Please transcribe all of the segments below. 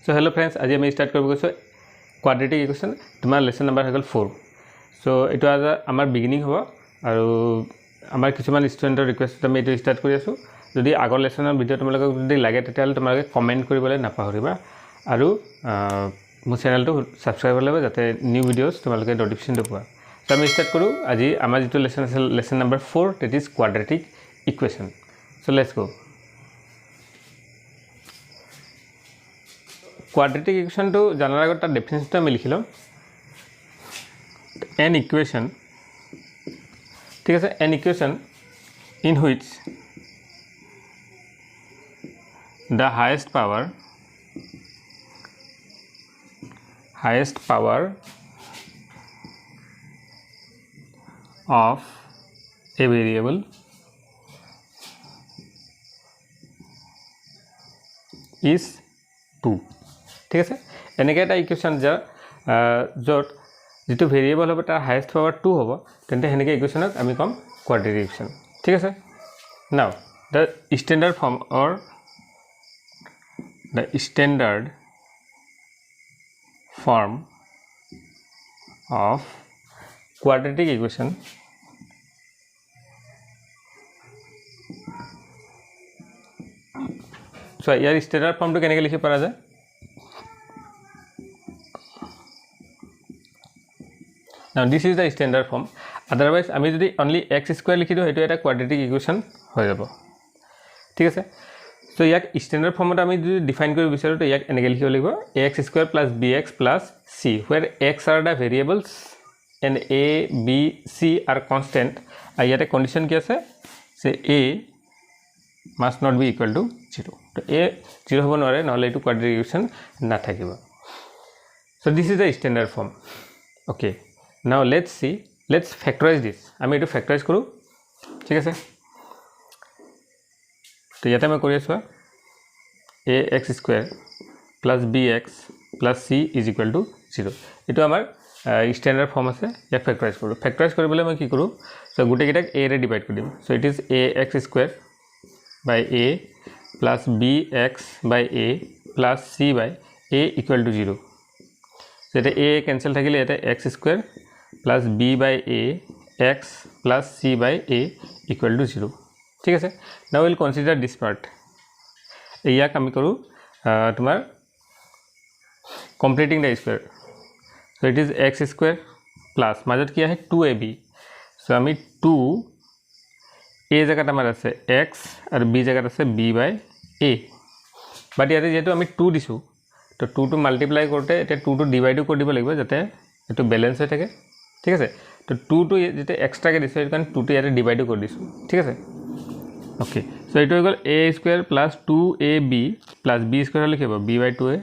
So hello friends, আজি আমি start কৰিব গৈছো কোয়াড্ৰেটিক ইকুৱেশ্যন তোমাৰ লেসন নাম্বাৰ হৈ গল 4 সো এটো আজ আমাৰ বিগিনিং হ'ব আৰু আমাৰ কিছুমান ষ্টুডেন্টৰ ৰিকুৱেষ্ট আমি এটো স্টাৰ্ট কৰি আছো যদি আগৰ লেসনৰ ভিডিও তোমালোকক যদি লাগে তেতিয়ালে তোমালোকে কমেন্ট কৰিবলৈ নাপাহৰিবা আৰু মোৰ চেনেলটো সাবস্ক্ৰাইব কৰিব যাতে নিউ ভিডিওস তোমালোকে নটিফিকেশন পোৱা সো আমি স্টাৰ্ট কৰো আজি আমাৰ যেটো লেসন আছে lesson number 4 that is quadratic equation. So let's go. Quadratic equation to জানার আগে তার ডেফিনিশনটা আমি লিখিলাম an equation ঠিক আছে an equation in which the highest power of a variable is 2 ঠিক আছে এনেকে এটা ইকুৱেশ্যন যত যেটো ভেৰিয়েবল হ'ব তাৰ হাইয়েষ্ট পাৱাৰ 2 হ'ব তেন্তে হেনেকে ইকুৱেশ্যনক আমি কম কোৱাড্ৰেটিক ইকুৱেশ্যন ঠিক আছে নাও the standard form of quadratic equation so year standard form টো কেনেকৈ লিখিব পৰা যায় Now this is the standard form. Otherwise, আমি যদি only x square লিখি দিও এটো এটা quadratic equation হৈ যাব ঠিক আছে সো ইয়াক স্ট্যান্ডার্ড ফর্মত আমি যদি ডিফাইন কৰিব বিচাৰো তো ইয়াক এনেকৈ লিখিব লাগিব ax square plus bx plus c where x are the variables and a b c are constant আৰু ইয়াতে কন্ডিশন কি আছে সে a must not be equal to 0 তো a 0 হ'ব নোৱাৰে নহলে এটো quadratic equation না থাকিব so this is the standard form okay now let's factorize this আমি এটো factorize কৰো ঠিক আছে তো ইয়াতে মই কৰি আছো ax square plus bx plus c is equal to 0 এটো আমাৰ স্ট্যান্ডাৰ্ড ফৰ্ম আছে ইয়াক factorize কৰো factorize কৰিবলৈ মই কি কৰো সো গুটে কিটাক a ৰে ডিভাইড কৰি দিম so it is ax square by a plus bx by a plus c by a equal to 0 so এটা a cancel থাকিলে এটা x square plus b by a x plus c by a equal to 0 ঠিক আছে now we'll consider this part ইয়াক আমি কৰো তোমাৰ completing the square so it is x square plus মাজত কি আছে 2ab so আমি 2 a জায়গাত আমাৰ আছে x আৰু b জায়গাত আছে b by a বাট ইয়াতে যেটো আমি 2 দিছো তো 2 টো মাল্টিপ্লাই কৰতে এটা 2 টো ডিভাইড কৰি দিব লাগিব যাতে এটো ব্যালেন্স হৈ থাকে ঠিক আছে তো 2 টো যেতে এক্সট্ৰা কে দিছো কাৰণ 2 টো ইয়াতে ডিভাইড কৰি দিছো ঠিক আছে ওকে সো এটো হৈ গল a square plus 2ab plus b square লিখিব b by 2a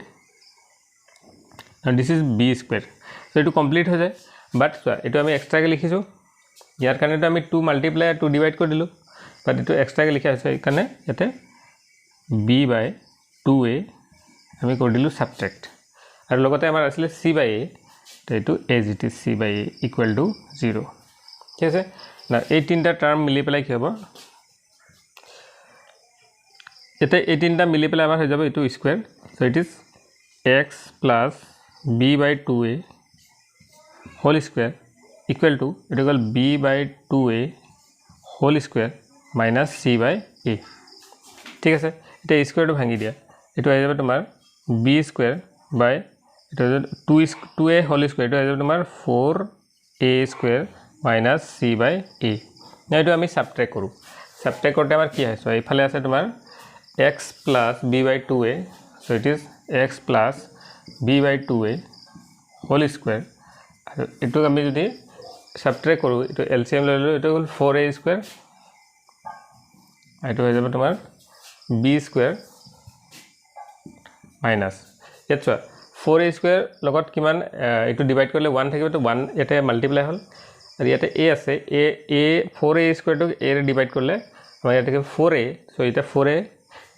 and this is b square so এটো কমপ্লিট হৈ যায় বাট এটো আমি এক্সট্ৰা কে লিখিছো ইয়াৰ কাৰণে তো আমি 2 মাল্টিপ্লাই 2 ডিভাইড কৰি দিলো বাট এটো এক্সট্ৰা কে লিখা আছে কাৰণে ইয়াতে b by 2a আমি কৰি দিলো সাবট্ৰাক্ট আৰু লগতে আমাৰ আছিল c by a তো এটো as it is c by a equal to 0 ঠিক আছে না এই তিনটা টার্ম মিলি পেলাই কি হ'ব এটা এই তিনটা মিলি পেলাই আমাৰ হৈ যাব এটো square so it is x plus b by 2a whole square equal to it equal b by 2a whole square minus c by a ঠিক আছে এটা স্কয়ার টো ভাঙি দিয়া এটো হৈ যাব তোমাৰ b square by এটা 2a whole square এটো হৈ যাব তোমাৰ 4a square minus c by a না এটো আমি সাবট্ৰাক্ট কৰো সাবট্ৰাক্ট কৰতে আমাৰ কি হয় সো এইফালে আছে তোমাৰ x plus b by 2a so it is x plus b by 2a whole square আৰু এটো আমি যদি সাবট্ৰাক্ট কৰো এটো এলসিএম লৈ ললো এটো হল 4a square এটো হৈ যাব তোমাৰ b square minus এটা 4a square লগত কিমান এটো ডিভাইড কৰিলে 1 থাকিব তো 1 এটা মাল্টিপ্লাই হল আৰু ইয়াতে a আছে a 4a square টো a ৰে ডিভাইড কৰিলে আমাৰ ইয়াতে 4a সো এটা 4a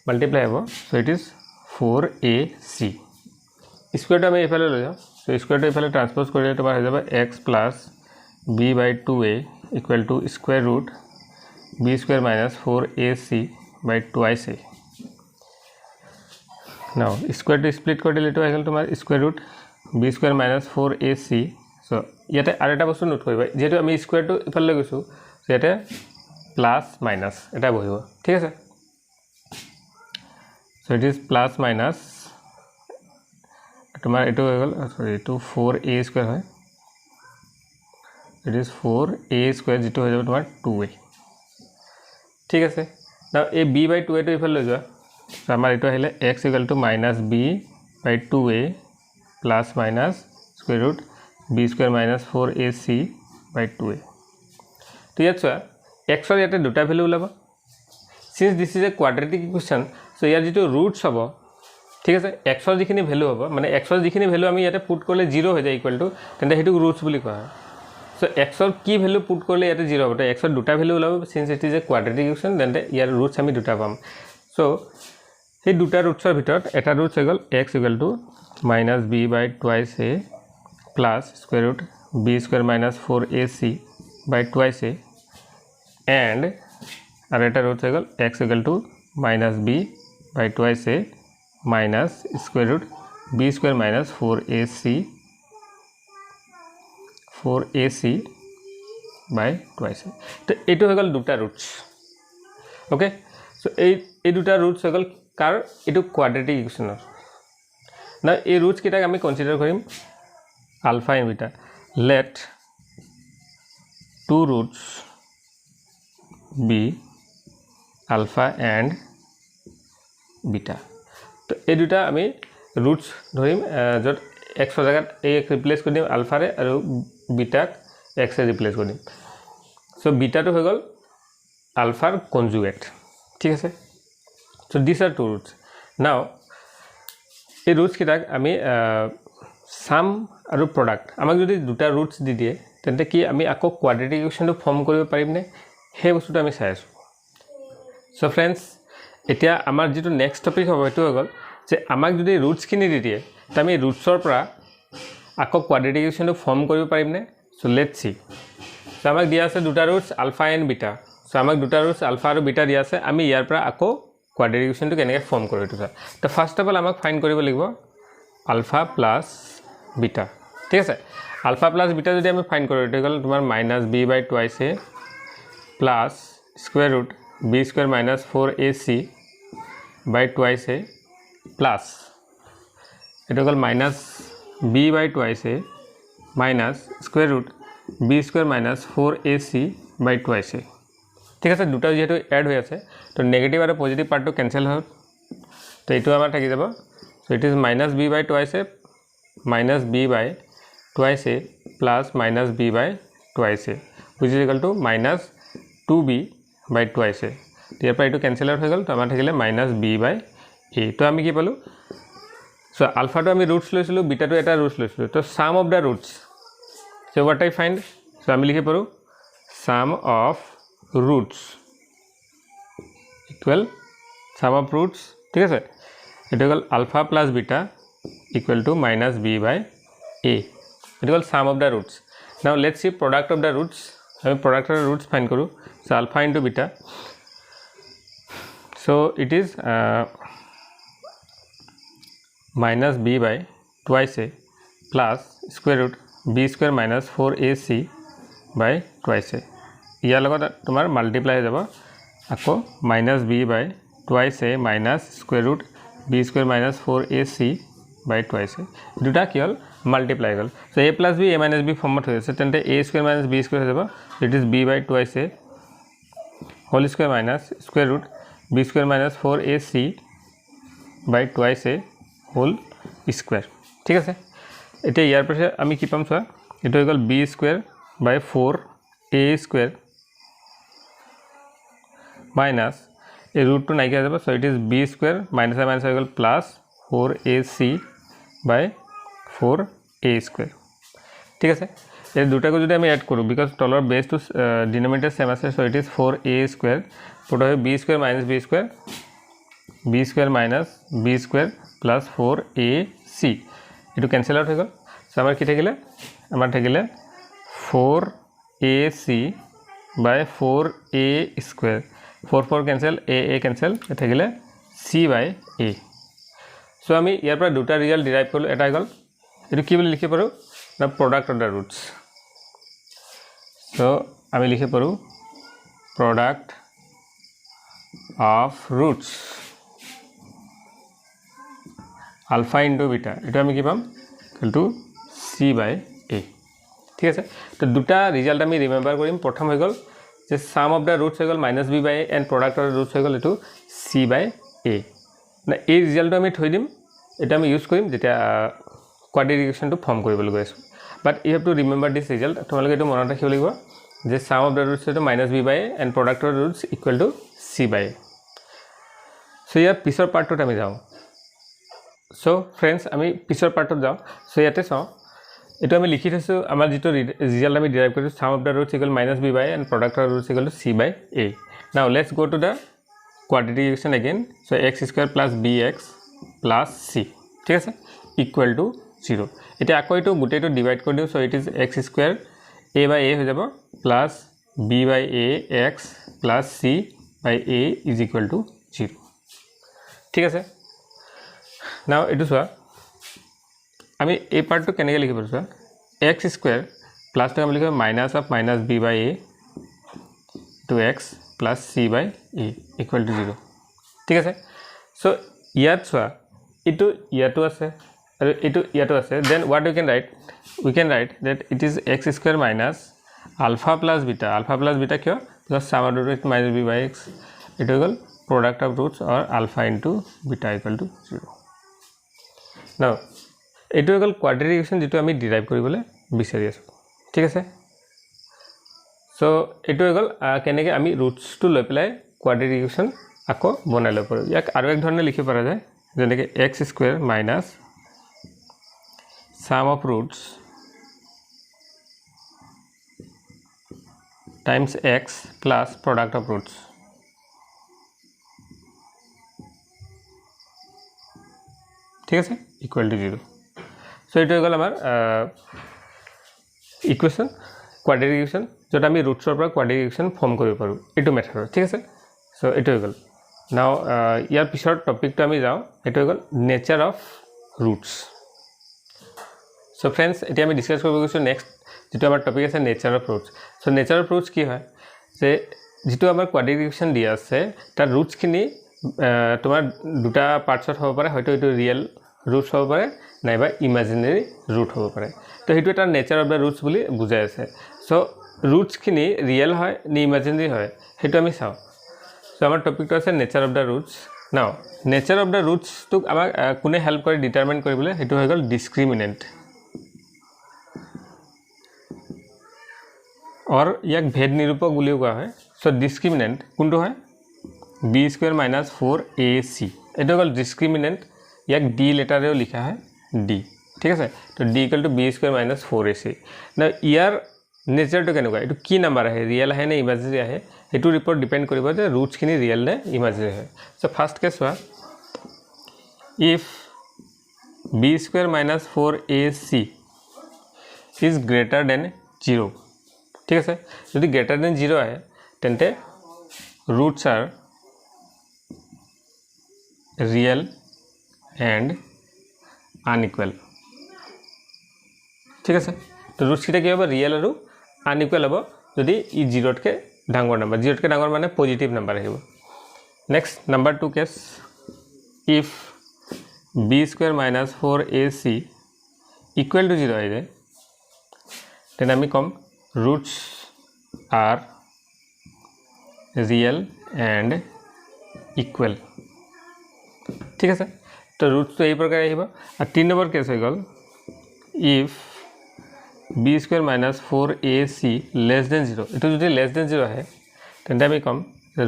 multiply হ'ব so it is 4ac square টো আমি এফালে লৈ যাও so square টো এফালে ট্রান্সপোজ কৰিলে তোমাৰ হৈ যাব x plus b by 2a equal to square root b square minus 4ac by twice a নাও স্কুৱেৰটো স্প্লিট কৰি দিলে এইটো আহি গ'ল তোমাৰ square root B square minus 4ac so' ইয়াতে আৰু এটা বস্তু নোট কৰিবা যিহেতু আমি স্কুৱেৰটো ইফালে লৈ গৈছোঁ ইয়াতে প্লাছ মাইনাছ এটা বহিব ঠিক আছে so' it is plus minus তোমাৰ এইটো হৈ গ'ল সৰি এইটো 4a স্কুৱেৰ হয় ইট ইজ 4a স্কুৱেৰ যিটো হৈ যাব তোমাৰ 2a ঠিক আছে নাও এই b বাই 2a টো ইফালে লৈ যোৱা চ' আমাৰ এইটো আহিলে x equal to minus b by 2a plus minus square root b square minus 4ac by 2a তো ইয়াত চোৱা xৰ ইয়াতে দুটা ভেলু ওলাব since this is a quadratic equation so' ইয়াৰ যিটো ৰুটছ হ'ব ঠিক আছে xৰ যিখিনি ভেলু হ'ব মানে xৰ যিখিনি ভেলু আমি ইয়াতে পুট কৰিলে 0 হৈ যায় ইকুৱেল টু তেন্তে সেইটো ৰুটছ বুলি কোৱা হয় চ' xৰ কি ভেলু পুট কৰিলে ইয়াতে 0 হ'ব তো xৰ দুটা ভেলু ওলাব since it is a quadratic equation তেন্তে ইয়াৰ ৰুটছ আমি দুটা পাম চ' সেই দুটা ৰুটছৰ ভিতৰত এটা ৰুটছ হৈ গ'ল x equal to minus b by twice a plus square root b square minus 4ac by twice a and আৰু এটা ৰুটছ হৈ গ'ল x equal to minus b by twice a minus square root b square minus 4ac by twice a তো এইটো হৈ গ'ল দুটা routes okay so' এই দুটা ৰুটছ হৈ গ'ল কাৰ এইটো কোৱাড্ৰেটিক ইকুৱেশ্যনৰ না এই ৰুটছ কেইটাক আমি কনচিডাৰ কৰিম alpha and beta let two roots be alpha and beta তো এই দুটা আমি ৰুটছ ধৰিম য'ত এক্সৰ জেগাত এই ৰিপ্লেচ কৰি দিম আলফাৰে আৰু বিটাক এক্সে ৰিপ্লেচ কৰি দিম চ' বিটাটো হৈ গ'ল আলফাৰ কনজুগেট ঠিক আছে চ' দিছ আৰ টু ৰুটছ নাও এই ৰুটছ কেইটাক আমি সাম আৰু প্ৰডাক্ট আমাক যদি দুটা ৰুটছ দি দিয়ে তেন্তে কি আমি আকৌ কোৱাড্ৰেটিক ইকুৱেশ্যনটো ফৰ্ম কৰিব পাৰিমনে সেই বস্তুটো আমি চাই আছোঁ চ' ফ্ৰেণ্ডছ এতিয়া আমাৰ যিটো নেক্সট টপিক হ'ব সেইটো হৈ গ'ল যে আমাক যদি ৰুটছখিনি দি দিয়ে তো আমি ৰুটছৰ পৰা আকৌ কোৱাড্ৰেটিক ইকুৱেশ্যনটো ফৰ্ম কৰিব পাৰিমনে চ' লেটছ চি চ' আমাক দিয়া আছে দুটা ৰুটছ আলফা এণ্ড বিটা চ' আমাক দুটা ৰুটছ আলফা আৰু বিটা দিয়া আছে আমি ইয়াৰ পৰা আকৌ কোৱাড্ৰেটিক ইকুৱেশ্যনটো কেনেকৈ ফৰ্ম কৰোঁ এইটো চাওঁ তো ফাৰ্ষ্ট অফ অল আমাক ফাইণ্ড কৰিব লাগিব আলফা প্লাছ বিটা ঠিক আছে আলফা প্লাছ বিটা যদি আমি ফাইণ্ড কৰোঁ এইটো হৈ গ'ল তোমাৰ minus b by twice a plus square root b square minus 4ac by twice a plus এইটো হৈ গ'ল minus b by twice a minus square root b square minus 4ac by twice a ঠিক আছে দুটা যেহেতু add হৈ আছে তো নেগেটিভ আৰু পজিটিভ পাৰ্টটো কেনচেল হয় তো এইটো আমাৰ থাকি যাব so it is minus b by twice a minus b by twice a plus minus b by twice a which is equal to minus 2b by twice a ইয়াৰ পৰা এইটো কেনচেল আউট হৈ গ'ল তো আমাৰ থাকিলে মাইনাছ b বাই a তো আমি কি পালোঁ চ' আলফাটো আমি ৰুটছ লৈছিলোঁ বিটাটো এটা ৰুটছ লৈছিলোঁ তো sum of the roots so' what I find so' আমি লিখি পাৰোঁ sum of roots equal sum of roots ঠিক আছে এইটো হৈ গ'ল alpha plus beta equal to minus b by a এইটো হ'ল sum of the roots now let's see product of the roots আমি প্ৰডাক্টৰ ৰুটছ ফাইণ্ড কৰোঁ so' alpha into beta so' it is minus b by twice a plus square root b square minus 4ac by twice a ইয়াৰ লগত তোমাৰ multiply হৈ যাব আকৌ minus b by twice a minus square root b square minus 4ac by twice a দুটা কি হ'ল multiply গ'ল so' a plus b a minus b ফৰ্মত হৈ আছে তেন্তে a square minus b square হৈ যাব it is b by twice a whole square minus square root b square minus 4ac by twice a whole square ঠিক আছে এতিয়া ইয়াৰ পিছত আমি কি পাম চোৱা এইটো হৈ গ'ল b square by 4a square minus এই ৰুটটো নাইকিয়া হৈ যাব so' it is b square minus minus হৈ গ'ল plus 4ac by 4a square ঠিক আছে এই দুটাকো যদি আমি এড কৰোঁ বিকজ তলৰ বেছটো ডিনমিনেটৰ সেম আছে so' it is 4a square put হয় b square minus b square minus b square plus 4ac এইটো কেনচেল আউট হৈ গ'ল চ' আমাৰ কি থাকিলে আমাৰ থাকিলে 4ac by 4a square 4 4 cancel a cancel থাকিলে c বাই a সো আমি ইয়াৰ পৰা দুটা ৰিজাল্ট ডিৰাইভ কৰিলোঁ এটা গ'ল এইটো কি বুলি লিখিব পাৰোঁ না product of the roots so আমি লিখিব পাৰোঁ product of roots alpha into beta এটা আমি কি পাম ইকুৱেল টু c/a ঠিক আছে তো দুটা ৰিজাল্ট আমি ৰিমেম্বাৰ কৰিম প্ৰথম হৈ গ'ল যে সাম অফ দ্য ৰুটছ হৈ গ'ল -b/a and product of the routes হৈ গ'ল এইটো c/a না এই ৰিজাল্টটো আমি থৈ দিম এটা আমি ইউজ কৰিম যেতিয়া কোৱাড্ৰেটিক ইকুৱেশ্যনটো ফৰ্ম কৰিবলৈ গৈ আছোঁ but you have to remember this result তোমালোকে এইটো মনত ৰাখিব লাগিব যে সাম অফ দ্য ৰুটছ এইটো -b/a and product of the roots equal to c/a so ইয়াৰ পিছৰ পাৰ্টটোত আমি যাওঁ সো ফ্ৰেণ্ডছ আমি পিছৰ পাৰ্টত যাওঁ সো ইয়াতে চাওঁ এইটো আমি লিখি থৈছোঁ আমাৰ যিটো ৰিজাল্ট আমি ডিৰাইভ কৰিছোঁ sum of the roots equal -b/a and product of roots equal to c/a now let's go to the quadratic equation again so x² + bx + c ঠিক আছে ইকুৱেল টু 0 এতিয়া আকৌ এইটো গোটেইটো ডিভাইড কৰি দিওঁ so it is x² a/a হৈ যাব plus b/a x plus c/a is equal to 0 ঠিক আছে নাও এইটো চোৱা আমি এই পাৰ্টটো কেনেকৈ লিখিব চোৱা x² প্লাছটো আমি লিখিব -b/a টু x plus c/a equal to 0 ঠিক আছে সো ইয়াত চোৱা এইটো ইয়াতো আছে আৰু এইটো ইয়াতো আছে then what we can write that it is x² minus alpha plus beta কিয় plus sum of the roots -b/x এইটো হৈ গ'ল product of roots or alpha into beta equal to 0 now এইটো হৈ গ'ল কোৱাড্ৰেটিক ইকুৱেশ্যন যিটো আমি derive কৰিবলৈ বিচাৰি আছোঁ ঠিক আছে সো এইটো হৈ গ'ল কেনেকৈ আমি ৰুটছটো লৈ পেলাই কোৱাড্ৰেটিক ইকুৱেশ্যন আকৌ বনাই ল'ব পাৰোঁ ইয়াক আৰু এক ধৰণে লিখিব পৰা যায় যেনেকৈ x² minus sum of routes times x plus product of roots ঠিক আছে ইকুৱেল টু 0 সো এইটো হৈ গ'ল আমাৰ ইকুৱেশ্যন কোৱাড্ৰেটিক ইকুৱেশ্যন য'ত আমি ৰুটছৰ পৰা কোৱাড্ৰেটিক ইকুৱেশ্যন ফৰ্ম কৰিব পাৰোঁ এইটো মেথডত ঠিক আছে সো এইটো হৈ গ'ল নাও ইয়াৰ পিছৰ টপিকটো আমি যাওঁ এইটো হৈ গ'ল nature of roots so friends এতিয়া আমি ডিছকাছ কৰিব গৈছোঁ নেক্সট যিটো আমাৰ টপিক আছে nature of roots so nature of routes কি হয় যে যিটো আমাৰ কোৱাড্ৰেটিক ইকুৱেশ্যন দিয়া আছে তাৰ ৰুটছখিনি তোমাৰ দুটা পাৰ্টছত হ'ব পাৰে হয়তো এইটো ৰিয়েল ৰুটছ হ'ব পাৰে নাইবা ইমাজিনেৰী ৰুট হ'ব পাৰে তো সেইটো এটা নেচাৰ অফ দ্য ৰুটছ বুলি বুজাই আছে সো ৰুটছখিনি ৰিয়েল হয় নে ইমাজিনেৰী হয় সেইটো আমি চাওঁ সো আমাৰ টপিকটো আছে নেচাৰ অফ দ্য ৰুটছ নাও নেচাৰ অফ দ্য ৰুটছটোক আমাক কোনে হেল্প কৰে ডিটাৰমাইন কৰিবলৈ সেইটো হৈ গ'ল ডিছক্ৰিমিনেণ্ট অৰ ইয়াক ভেদ নিৰূপক বুলিও কোৱা হয় সো ডিছক্ৰিমিনেণ্ট কোনটো হয় b² - 4ac এইটো হ'ল ডিছক্ৰিমিনেণ্ট ইয়াক ডি লেটাৰেও লিখা হয় ডি ঠিক আছে তো d = b² - 4ac না ইয়াৰ নেচাৰটো কেনেকুৱা এইটো কি নাম্বাৰ আহে ৰিয়েল আহে নে ইমাজিনেৰী আহে এইটোৰ ওপৰত ডিপেণ্ড কৰিব যে ৰুটছখিনি ৰিয়েল নে ইমাজিনেৰী হয় সো ফাৰ্ষ্ট কেছ চোৱা if b² - 4ac is greater than 0 ঠিক আছে যদি গ্ৰেটাৰ দেন 0 আহে তেন্তে ৰুটছ আৰ ৰিয়েল এণ্ড আনইকুৱেল ঠিক আছে তো ৰুটছকেইটা কি হ'ব ৰিয়েল আৰু আনইকুৱেল হ'ব যদি ই 0তকৈ ডাঙৰ নাম্বাৰ 0তকৈ ডাঙৰ মানে পজিটিভ নাম্বাৰ আহিব next number 2 case if b² - 4ac equal to 0 আহি যায় তেনে আমি ক'ম roots are real and equal ঠিক আছে তো ৰুটছটো এই প্ৰকাৰে আহিব আৰু 3 নম্বৰ কেছ হৈ গ'ল if b² - 4ac less than 0 এইটো যদি লেছ দেন 0 আহে তেন্তে আমি ক'ম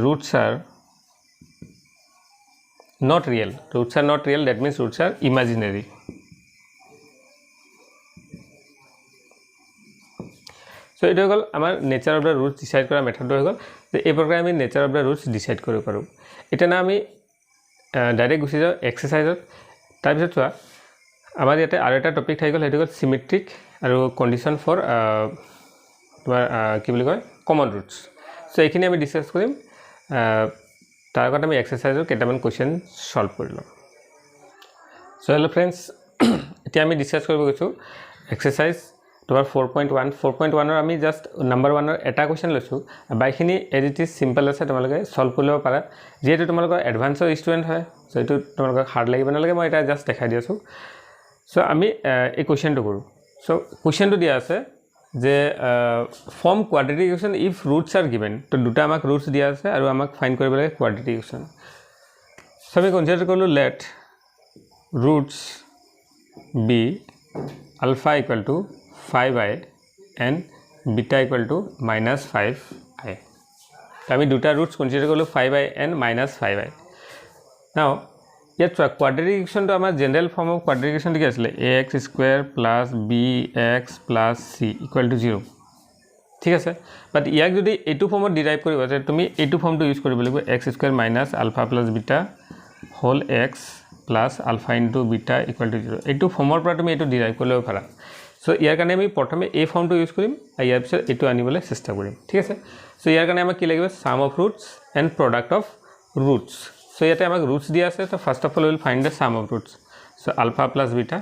roots are not real that means routes R imaginary so এইটো হৈ গ'ল আমাৰ nature of the routes decide কৰা মেথডটো হৈ গ'ল যে এই প্ৰকাৰে আমি nature of the routes decide কৰিব পাৰোঁ এতিয়া না আমি ডাইৰেক্ট গুচি যাওঁ এক্সাৰচাইজত তাৰপিছত চোৱা আমাৰ ইয়াতে আৰু এটা টপিক থাকি গ'ল সেইটো হ'ল চিমেট্ৰিক আৰু কণ্ডিশ্যন ফৰ তোমাৰ কি বুলি কয় কমন ৰুটছ সো এইখিনি আমি ডিছকাছ কৰিম তাৰ আগত আমি এক্সাৰচাইজৰ কেইটামান কুৱেশ্যন সলভ কৰি ল'ম সো হেল্ল' ফ্ৰেণ্ডছ, এতিয়া আমি ডিছকাছ কৰিব গৈছোঁ এক্সাৰচাইজ তোমাৰ 4.1 আমি জাষ্ট নাম্বাৰ 1 এটা কুৱেশ্যন লৈছোঁ। বাইখিনি এজ ইট ইজ চিম্পল আছে, তোমালোকে সলভ কৰিব পাৰা। যিহেতু তোমালোকৰ এডভান্সৰ ষ্টুডেণ্ট হয়, চ' এইটো তোমালোকক হাৰ্ড লাগিব নালাগে, মই এটা জাষ্ট দেখাই দি আছোঁ। চ' আমি এই কুৱেশ্যনটো কৰোঁ। চ' কুৱেশ্যনটো দিয়া আছে যে form quadratic equation if routes R given. তো দুটা আমাক ৰুটছ দিয়া আছে আৰু আমাক ফাইণ্ড কৰিব লাগে কোৱাড্ৰেটিক ইকুৱেশ্যন। চ' আমি কনচিডাৰ কৰিলোঁ late roots be alpha equal to 5i and beta equal to minus 5i. तो आमी दुटा रूट्स कन्सिडर करूँ 5i and minus 5i. Now ये क्वाड्रेटिक इक्वेशन तो आमार general form of quadratic equation কি আছিল ax square plus bx plus c equal to 0 ঠিক আছে। বাট ইয়াক যদি এইটো ফর্মত ডিরাইভ কৰিব আছে তুমি এইটো ফৰ্মটো ইউজ কৰিব লাগিব x square minus alpha plus beta whole x plus alpha into beta equal to 0 এইটো ফৰ্মৰ পৰা তুমি এইটো ডিৰাইভ কৰিব পাৰা। সো ইয়াৰ কাৰণে আমি প্ৰথমে এই ফৰ্মটো ইউজ কৰিম আৰু ইয়াৰ পিছত এইটো আনিবলৈ চেষ্টা কৰিম, ঠিক আছে। সো ইয়াৰ কাৰণে আমাক কি লাগিব sum of roots and product of roots. So ইয়াতে আমাক ৰুটছ দিয়া আছে, তো first of all will find the sum of roots. So alpha plus beta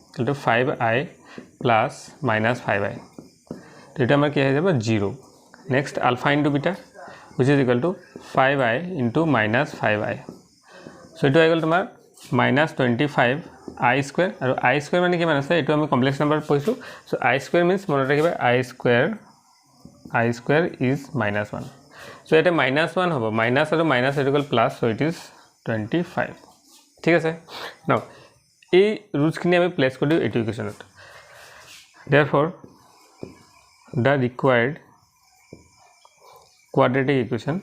equal to 5i plus minus 5i, তো এটা আমাৰ কি হৈ যাব 0। Next alpha into beta which is equal to 5i into minus 5i। So এইটো হৈ গ'ল তোমাৰ minus 25 i square और i square माने किमान আছে एटो आमी कम्प्लेक्स नम्बर पढिसु। सो i square means মনত ৰাখিবা i square is -1। सो एटे -1 হ'ব, माइनस আৰু माइनस এটো গল প্লাস, सो इट इज 25, ঠিক আছে। নাও এই রুটস খিনি আমি প্লেস কৰি দিও এটো ইকুৱেশ্যনত। therefore the required quadratic equation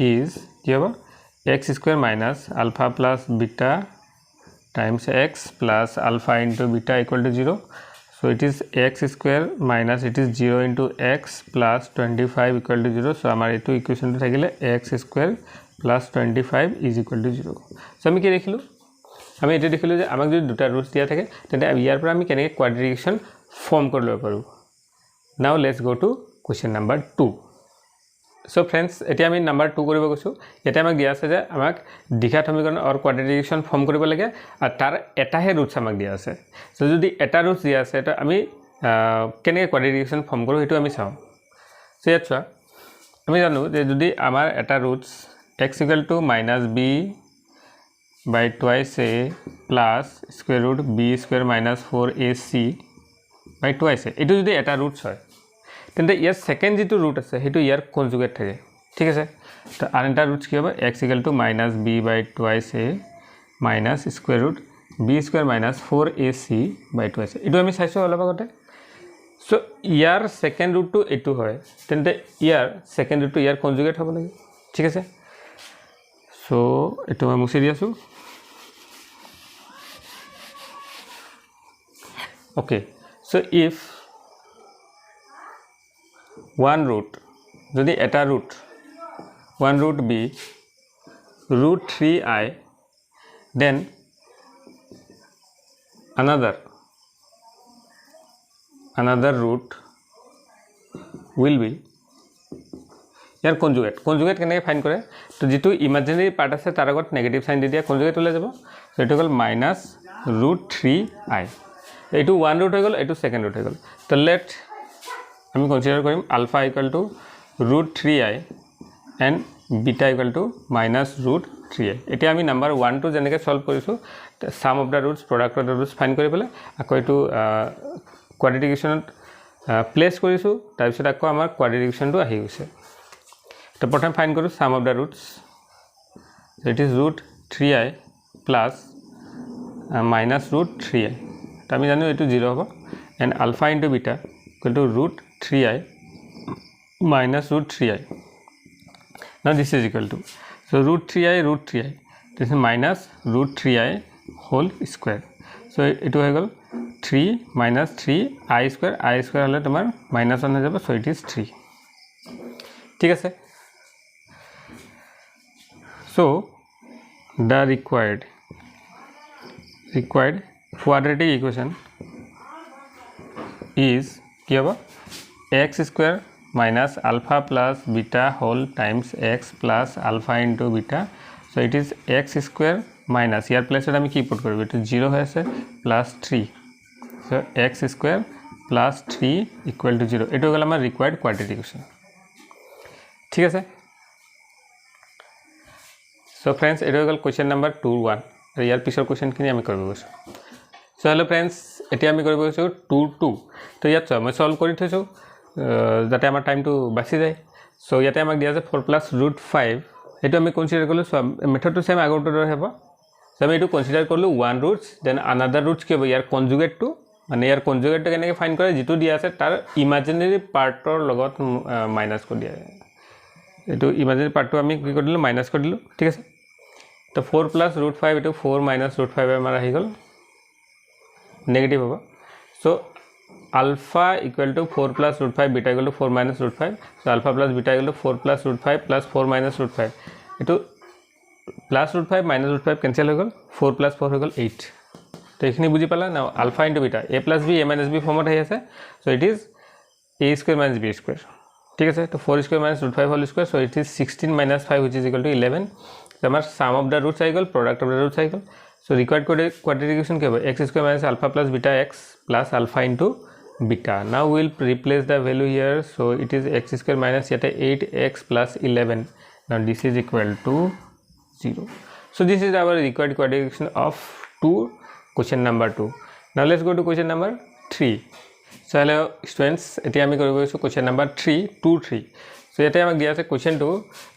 is কি হ'ব x square minus alpha plus beta times x plus alpha into beta equal to 0. So it is x square minus it is 0 into x plus 25 equal to 0. So our etu equation to thakile x square plus 25 is equal to 0. So ami ki dekhilu ami eta dekhilu je amak jodi duta roots dia thake tente ইয়াৰ পৰা আমি কেনেকৈ quadratic equation form কৰি লব পাৰো। Now let's go to question number 2। So friends এতিয়া আমি number 2 কৰিব গৈছো। এটা আমাক দিয়া আছে যে আমাক দ্বিঘাত সমীকৰণ আৰু কোৱাড্ৰেটিক ইকুৱেশ্যন ফৰ্ম কৰিব লাগে আৰু তাৰ এটাহে ৰুটছ আমাক দিয়া আছে। সো যদি এটা ৰুটছ দিয়া আছে তো আমি কেনেকৈ কোৱাড্ৰেটিক ইকুৱেশ্যন ফৰ্ম কৰোঁ সেইটো আমি চাওঁ। সো ইয়াত চোৱা আমি জানো যে যদি আমাৰ এটা roots x equal to minus b by twice a plus square root b square minus 4ac by twice a এইটো যদি এটা ৰুটছ হয় তেন্তে ইয়াৰ সেকেন্ড যেটো ৰুট আছে হেতু ইয়াৰ কনজুগেট থাকে, ঠিক আছে। তো আন এটা ৰুটছ কি হ'ব x equal to minus b by twice a minus square root b square minus 4ac by twice a এইটো আমি চাইছো অলপ আগতে। সো ইয়াৰ সেকেন্ড ৰুটটো এটো হয় তেন্তে ইয়াৰ সেকেন্ড ৰুটটো ইয়াৰ কনজুগেট হ'ব লাগে, ঠিক আছে। সো এটো মই মুছি দি আছো। Okay, so if one root যদি এটা root one root be root 3i then another root will be year conjugate কেনেকৈ ফাইন্ড কৰে তো যেটো ইমাজিনাৰী পাৰ্ট আছে তাৰ আগত নেগেটিভ সাইন দি দিয়া কনজুগেট ওলাই যাব। সো এটো হ'ল মাইনাস root 3i, এইটো ওয়ান root হৈ গল এইটো সেকেন্ড root হৈ গল। তো লেট আমি কনসিডার কৰিম alpha equal to root 3i and beta equal to minus root 3i। এতিয়া আমি নাম্বাৰ 1 টো যেনেকৈ সলভ কৰিছো sum of the roots product of the roots find কৰি পেলাই আকৌ এইটো কোৱাড্ৰেটিক ইকুৱেশ্যনত প্লেস কৰিছো, তাৰ পিছত আকৌ আমাৰ কোৱাড্ৰেটিক ইকুৱেশ্যনটো আহি গৈছে। তো প্ৰথম ফাইন্ড কৰো sum of the roots, it is root 3i plus minus root 3i। তো আমি জানো এইটো 0 হ'ব and alpha into beta equal to root 3i minus root 3i. Now this is equal to, so root 3i, this is minus root 3i whole square. So it will equal 3 minus 3i square হলে তোমার -1 হৈ যাব, so it is 3, ঠিক আছে। So the required quadratic equation is কি হ'ব x square minus alpha plus beta whole times x plus alpha into beta. So it is x square minus ইয়াৰ প্লেছত আমি কি পুট কৰিব এইটো 0 হৈ আছে plus 3 so x square plus 3 equal to 0 এইটো হ'ল আমাৰ ৰিকোয়াৰ্ড কোৱাড্ৰেটিক ইকুৱেশ্যন ঠিক আছে সো फ्रेंड्स এইটো হ'ল কোৱেশ্চন নম্বৰ 2-1 আৰু ইয়াৰ পিছৰ কোৱেশ্চনখিনি আমি কৰিব গৈছো সো হেল্ল फ्रेंड्स এতিয়া আমি কৰিব গৈছো 2-2 তো ইয়াত মই সলভ কৰি থৈছো যাতে আমাৰ টাইমটো বাচি যায় সো ইয়াতে আমাক দিয়া আছে 4 + √5 এটো আমি কনসিডাৰ কৰিলো মেথডটো সেম আগৰটো দৰে হ'ব সো আমি এটো কনসিডাৰ কৰিলো 1 ৰুটস দেন আনাদাৰ ৰুটস কি হ'ব ইয়াৰ কনজুগেটটো মানে ইয়াৰ কনজুগেটটো কেনেকৈ ফাইন্ড কৰে যেটো দিয়া আছে তাৰ ইমাজিনাৰি পাৰ্টৰ লগত মাইনাস কৰি দিয়া এটো ইমাজিনাৰি পাৰ্টটো আমি কি কৰিলো মাইনাস কৰি দিলো ঠিক আছে তো 4 + √5 এটো 4 - √5 আমাৰ আহি গল নেগেটিভ হ'ব so alpha equal to 4 + √5 beta equal to 4 - √5 so alpha plus beta equal to 4 + √5 plus 4 - √5 eto plus √5 minus √5 cancel হৈ গল 4 + 4 হৈ গল 8 তো এখিনি বুজি পালা নাও alpha into beta a plus b a minus b ফর্মত আহি আছে so it is a square minus b square ঠিক আছে তো 4 square minus √5 whole square so it is 16 minus 5 which is equal to 11 so আমাৰ sum of the roots আহি গল product of the roots আহি গল so required quadratic equation কি হ'ব x square minus alpha plus beta x plus alpha into beta now we will replace the value here so it is x square minus yet 8x plus 11 now this is equal to 0 so this is our required quadratic equation of 2 question number 2 now let's go to question number 3 so hello students এতিয়া আমি কৰিব গৈছো question number 3 2 3 so ইয়াতে আমাক দিয়া আছে question 2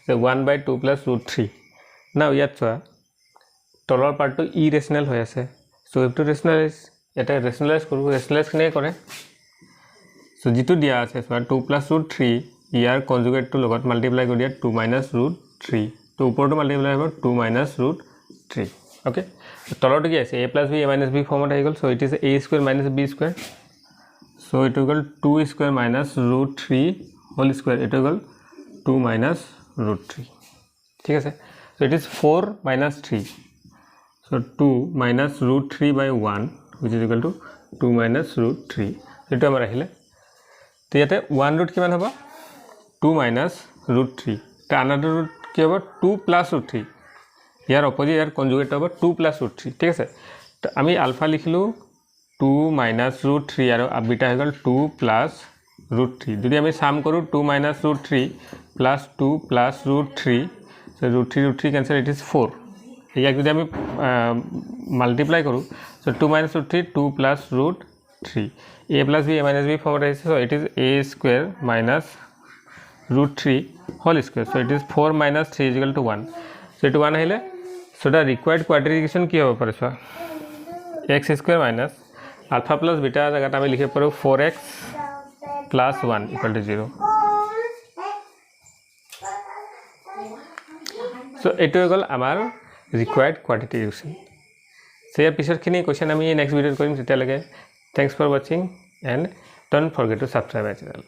so 1/2 plus √3 now ইয়াত চোৱা তলৰ পাৰ্টটো ইৰেশনাল হৈ আছে so if to rationalize এটা rationalize কৰো rationalize কেনে কৰে so যেটো দিয়া আছে so 2 + √3 ইয়াৰ কনজুগেটটো লগত মাল্টিপ্লাই কৰি দিয়া 2 - √3 তো উপৰটো মাল্টিপ্লাই হ'ব 2 - √3 ওকে তলৰটো কি আছে a + b a - b ফৰ্মত আহি গল so it is a square minus b square so it will 2 square minus √3 whole square it will 2 - √3 ঠিক আছে so it is 4 - 3 so 2 - √3/1 which is equal to 2 - √3 এটো আমাৰ আহিলে তো ইয়াতে 1 ৰুট কিমান হ'ব 2 - √3 তো আনাদাৰ ৰুট কি হ'ব 2 + √3 ইয়াৰ অপোজিট ইয়াৰ কনজুগেট হ'ব 2 + √3 ঠিক আছে তো আমি আলফা লিখিলো 2 - √3 আৰু বিটা হৈ গল 2 + √3 যদি আমি সাম কৰো 2 - √3 plus 2 plus √3 so √3 cancel it is 4 ইয়াক যদি আমি মাল্টিপ্লাই কৰো so 2 - √3 2 plus √3 a plus b a minus b format is so it is a square minus √3 whole square so it is 4 minus 3 is equal to 1 so it 1 ahile so the required quadratic equation ki hobo pare so x square minus alpha plus beta jagah ta ami likhe paro 4x plus 1 equal to 0 so eto egol amar required quadratic equation so yar pisor khini question ami next video korim teta lage thanks for watching and don't forget to subscribe my channel